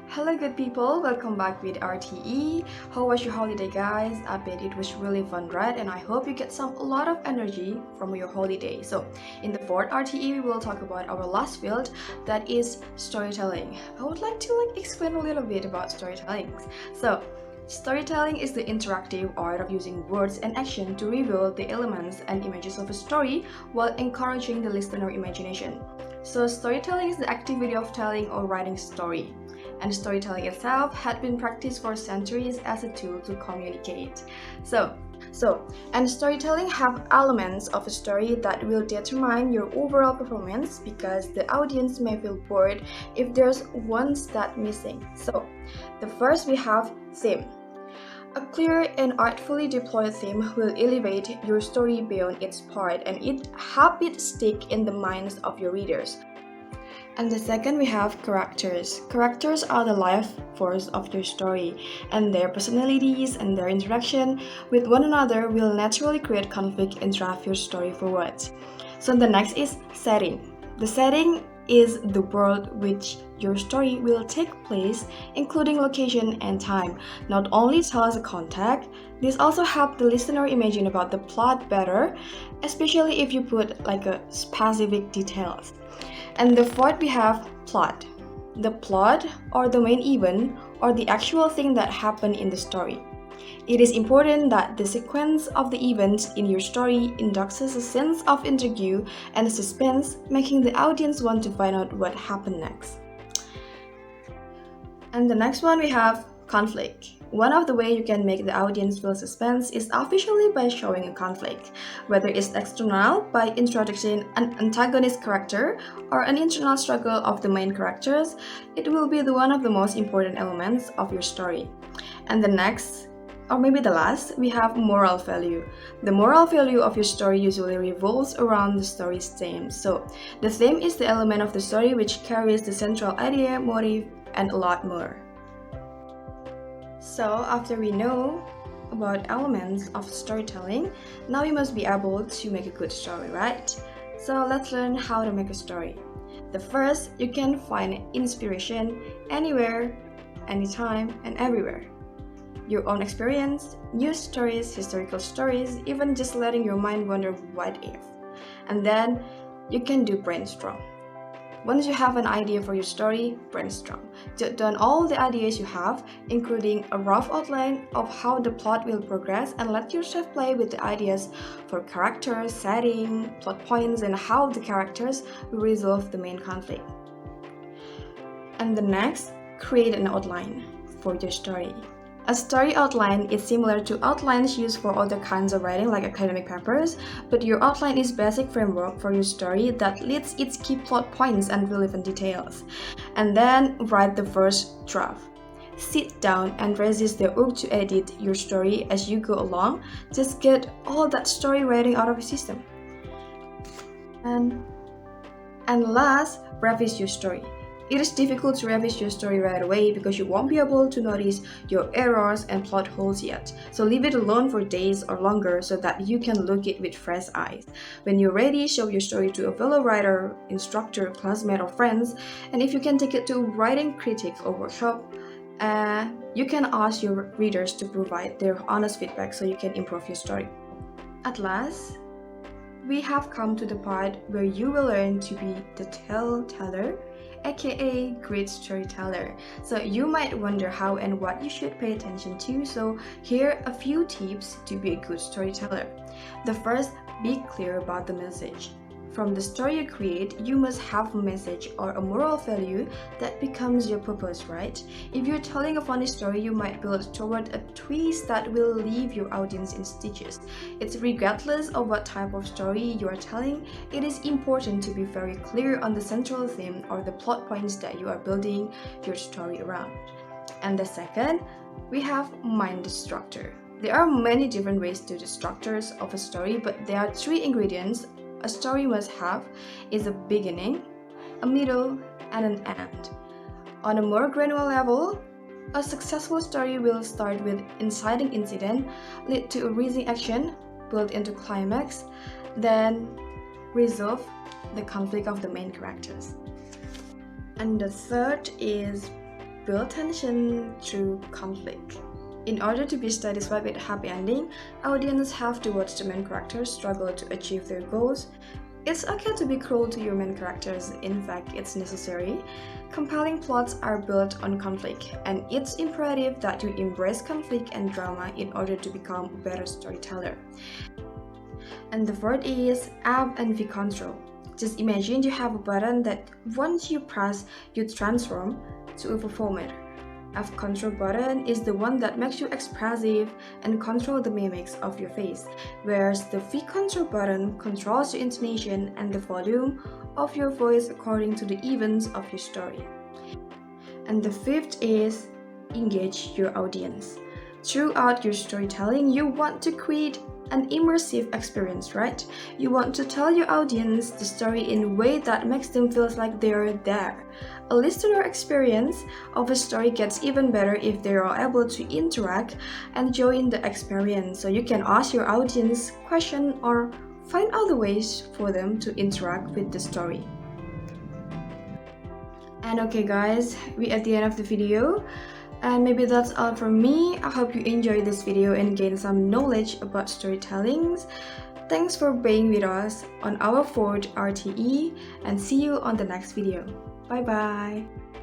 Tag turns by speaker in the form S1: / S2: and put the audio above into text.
S1: Hello good people, welcome back with RTE. How was your holiday guys? I bet it was really fun, right? And I hope you get a lot of energy from your holiday. So in the fourth RTE we will talk about our last field, that is storytelling. I would like to explain a little bit about storytelling. So storytelling is the interactive art of using words and action to reveal the elements and images of a story while encouraging the listener imagination. So storytelling is the activity of telling or writing story, and storytelling itself had been practiced for centuries as a tool to communicate. And storytelling have elements of a story that will determine your overall performance because the audience may feel bored if there's one stat missing. So, the first we have theme. A clear and artfully deployed theme will elevate your story beyond its part and it help it stick in the minds of your readers. And the second we have characters. Characters are the life force of your story, and their personalities and their interaction with one another will naturally create conflict and drive your story forward. So the next is setting. The setting is the world which your story will take place, including location and time. Not only tell us the context, this also helps the listener imagine about the plot better, especially if you put a specific details. And the fourth we have plot. The plot or the main event or the actual thing that happened in the story. It is important that the sequence of the events in your story induces a sense of intrigue and suspense, making the audience want to find out what happened next. And the next one we have conflict. One of the ways you can make the audience feel suspense is officially by showing a conflict, whether it's external by introducing an antagonist character or an internal struggle of the main characters. It will be one of the most important elements of your story. And the next, or maybe the last, we have moral value. The moral value of your story usually revolves around the story's theme. So the theme is the element of the story which carries the central idea, motive, and a lot more. So after we know about elements of storytelling, now we must be able to make a good story, right? So let's learn how to make a story. The first, you can find inspiration anywhere, anytime, and everywhere. Your own experience, news stories, historical stories, even just letting your mind wonder what if. And then you can do brainstorm. Once you have an idea for your story, brainstorm. Jot down all the ideas you have, including a rough outline of how the plot will progress, and let yourself play with the ideas for characters, setting, plot points, and how the characters will resolve the main conflict. And the next, create an outline for your story. A story outline is similar to outlines used for other kinds of writing like academic papers, but your outline is basic framework for your story that lists its key plot points and relevant details. And then write the first draft. Sit down and resist the urge to edit your story as you go along. Just get all that story writing out of your system. And last, revise your story. It is difficult to revise your story right away because you won't be able to notice your errors and plot holes yet. So leave it alone for days or longer so that you can look it with fresh eyes. When you're ready, show your story to a fellow writer, instructor, classmate, or friends. And if you can take it to a writing critic or workshop, you can ask your readers to provide their honest feedback so you can improve your story. At last, we have come to the part where you will learn to be the tale-teller, aka great storyteller. So you might wonder how and what you should pay attention to, so here are a few tips to be a good storyteller. The first, be clear about the message. From the story you create, you must have a message or a moral value that becomes your purpose, right? If you're telling a funny story, you might build toward a twist that will leave your audience in stitches. It's regardless of what type of story you are telling, it is important to be very clear on the central theme or the plot points that you are building your story around. And the second, we have mind the structure. There are many different ways to the structures of a story, but there are three ingredients a story must have is a beginning, a middle, and an end. On a more granular level, a successful story will start with inciting incident, lead to a rising action, build into climax, then resolve the conflict of the main characters. And the third is build tension through conflict. In order to be satisfied with a happy ending, audiences have to watch the main characters struggle to achieve their goals. It's okay to be cruel to your main characters, in fact, it's necessary. Compelling plots are built on conflict, and it's imperative that you embrace conflict and drama in order to become a better storyteller. And the fourth is Ab and V control. Just imagine you have a button that once you press, you transform to a performer. F control button is the one that makes you expressive and control the mimics of your face, whereas the V control button controls your intonation and the volume of your voice according to the events of your story. And the fifth is engage your audience. Throughout your storytelling, you want to create an immersive experience, right? You want to tell your audience the story in a way that makes them feel like they're there. A listener experience of a story gets even better if they are able to interact and join the experience. So you can ask your audience questions or find other ways for them to interact with the story. And okay guys, we're at the end of the video. And maybe that's all from me. I hope you enjoyed this video and gained some knowledge about storytelling. Thanks for being with us on our fourth RTE and see you on the next video. Bye bye!